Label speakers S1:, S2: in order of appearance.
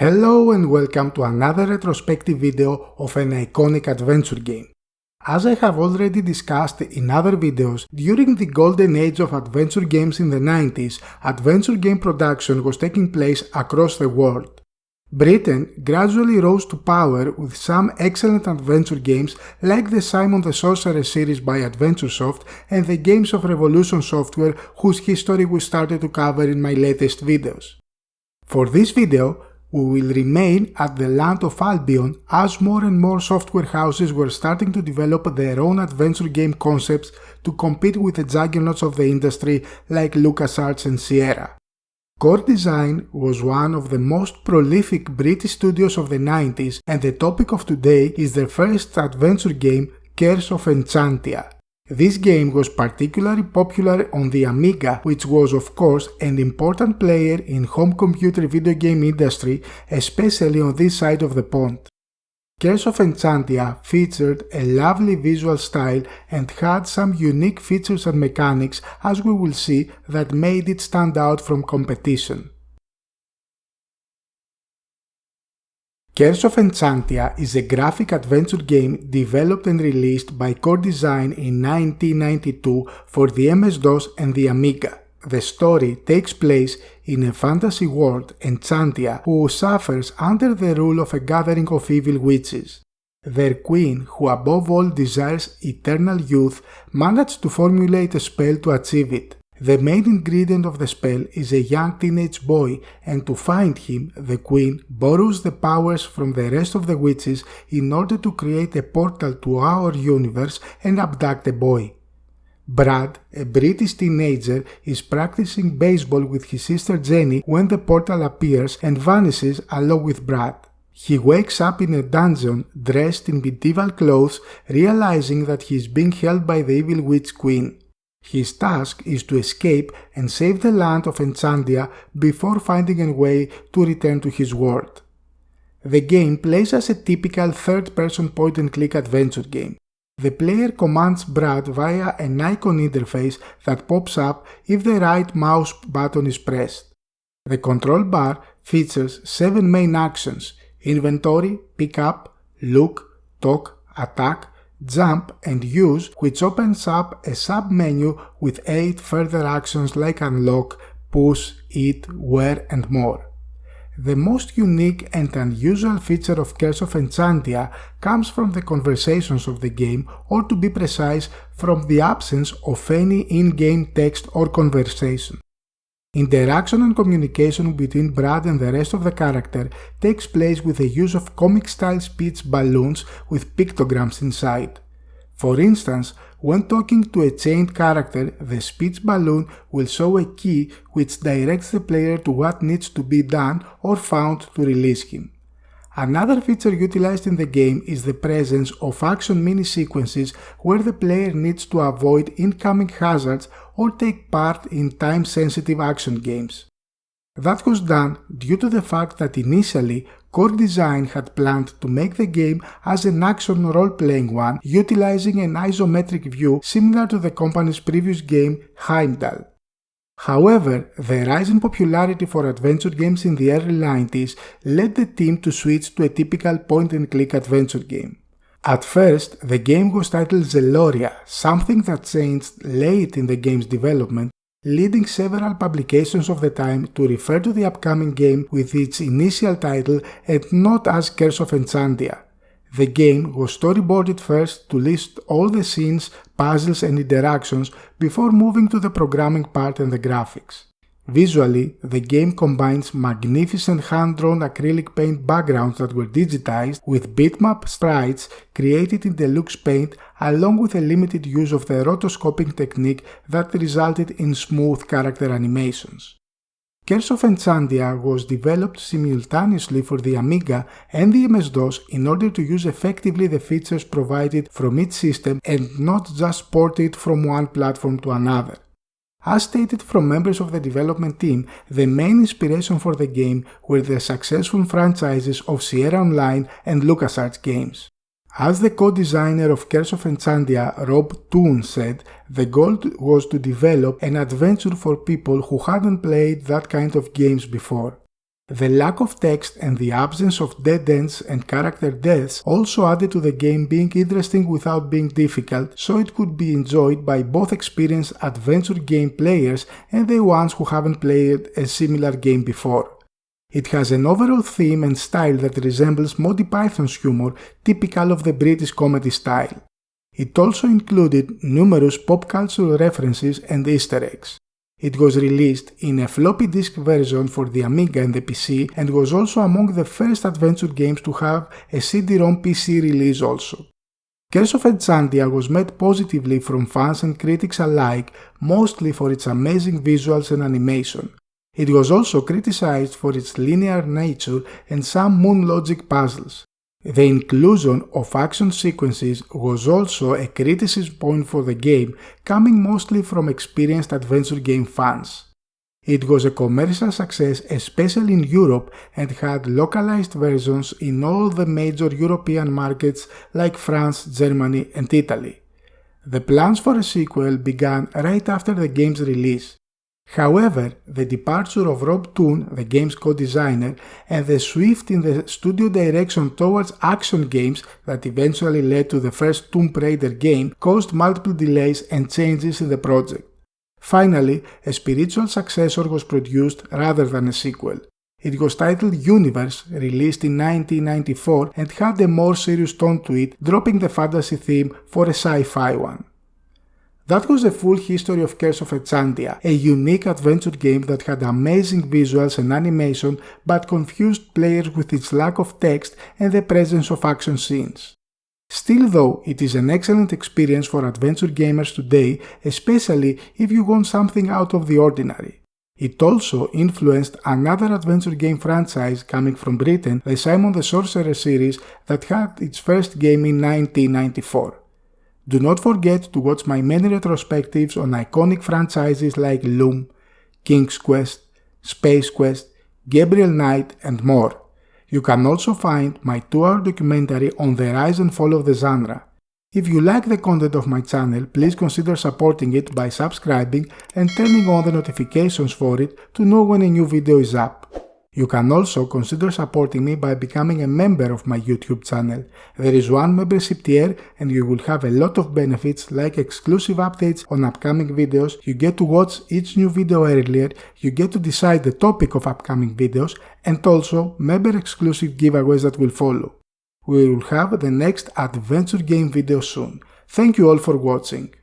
S1: Hello and welcome to another retrospective video of an iconic adventure game. As I have already discussed in other videos, during the golden age of adventure games in the 90s, adventure game production was taking place across the world. Britain gradually rose to power with some excellent adventure games like the Simon the Sorcerer series by AdventureSoft and the games of Revolution Software, whose history we started to cover in my latest videos. For this video, we will remain at the land of Albion as more and more software houses were starting to develop their own adventure game concepts to compete with the juggernauts of the industry like LucasArts and Sierra. Core Design was one of the most prolific British studios of the 90s, and the topic of today is their first adventure game, Curse of Enchantia. This game was particularly popular on the Amiga, which was of course an important player in home computer video game industry, especially on this side of the pond. Curse of Enchantia featured a lovely visual style and had some unique features and mechanics, as we will see, that made it stand out from competition. Curse of Enchantia is a graphic adventure game developed and released by Core Design in 1992 for the MS-DOS and the Amiga. The story takes place in a fantasy world, Enchantia, who suffers under the rule of a gathering of evil witches. Their queen, who above all desires eternal youth, managed to formulate a spell to achieve it. The main ingredient of the spell is a young teenage boy, and to find him, the queen borrows the powers from the rest of the witches in order to create a portal to our universe and abduct the boy. Brad, a British teenager, is practicing baseball with his sister Jenny when the portal appears and vanishes along with Brad. He wakes up in a dungeon dressed in medieval clothes, realizing that he is being held by the evil witch queen. His task is to escape and save the land of Enchantia before finding a way to return to his world. The game plays as a typical third-person point-and-click adventure game. The player commands Brad via an icon interface that pops up if the right mouse button is pressed. The control bar features 7 main actions: inventory, pick up, look, talk, attack, jump and use, which opens up a sub-menu with 8 further actions like unlock, push, eat, wear and more. The most unique and unusual feature of Curse of Enchantia comes from the conversations of the game, or to be precise, from the absence of any in-game text or conversation. Interaction and communication between Brad and the rest of the character takes place with the use of comic-style speech balloons with pictograms inside. For instance, when talking to a chained character, the speech balloon will show a key which directs the player to what needs to be done or found to release him. Another feature utilized in the game is the presence of action mini-sequences where the player needs to avoid incoming hazards or take part in time-sensitive action games. That was done due to the fact that initially Core Design had planned to make the game as an action role-playing one, utilizing an isometric view similar to the company's previous game Heimdall. However, the rise in popularity for adventure games in the early 90s led the team to switch to a typical point-and-click adventure game. At first, the game was titled Zeloria, something that changed late in the game's development, leading several publications of the time to refer to the upcoming game with its initial title and not as Curse of Enchantia. The game was storyboarded first to list all the scenes, puzzles and interactions before moving to the programming part and the graphics. Visually, the game combines magnificent hand-drawn acrylic paint backgrounds that were digitized with bitmap sprites created in Deluxe Paint, along with a limited use of the rotoscoping technique that resulted in smooth character animations. Curse of Enchantia was developed simultaneously for the Amiga and the MS-DOS in order to use effectively the features provided from each system and not just port it from one platform to another. As stated from members of the development team, the main inspiration for the game were the successful franchises of Sierra Online and LucasArts games. As the co-designer of Curse of Enchantia, Rob Toon, said, the goal was to develop an adventure for people who hadn't played that kind of games before. The lack of text and the absence of dead ends and character deaths also added to the game being interesting without being difficult, so it could be enjoyed by both experienced adventure game players and the ones who haven't played a similar game before. It has an overall theme and style that resembles Monty Python's humor, typical of the British comedy style. It also included numerous pop culture references and Easter eggs. It was released in a floppy disk version for the Amiga and the PC and was also among the first adventure games to have a CD-ROM PC release also. Curse of Enchantia was met positively from fans and critics alike, mostly for its amazing visuals and animation. It was also criticized for its linear nature and some moon logic puzzles. The inclusion of action sequences was also a criticism point for the game, coming mostly from experienced adventure game fans. It was a commercial success, especially in Europe, and had localized versions in all the major European markets like France, Germany, and Italy. The plans for a sequel began right after the game's release. However, the departure of Rob Toon, the game's co-designer, and the shift in the studio direction towards action games that eventually led to the first Tomb Raider game caused multiple delays and changes in the project. Finally, a spiritual successor was produced rather than a sequel. It was titled Universe, released in 1994, and had a more serious tone to it, dropping the fantasy theme for a sci-fi one. That was the full history of Curse of Enchantia, a unique adventure game that had amazing visuals and animation but confused players with its lack of text and the presence of action scenes. Still though, it is an excellent experience for adventure gamers today, especially if you want something out of the ordinary. It also influenced another adventure game franchise coming from Britain, the Simon the Sorcerer series that had its first game in 1994. Do not forget to watch my many retrospectives on iconic franchises like Loom, King's Quest, Space Quest, Gabriel Knight, and more. You can also find my 2-hour documentary on the rise and fall of the genre. If you like the content of my channel, please consider supporting it by subscribing and turning on the notifications for it to know when a new video is up. You can also consider supporting me by becoming a member of my YouTube channel. There is one membership tier and you will have a lot of benefits like exclusive updates on upcoming videos, you get to watch each new video earlier, you get to decide the topic of upcoming videos, and also member exclusive giveaways that will follow. We will have the next adventure game video soon. Thank you all for watching.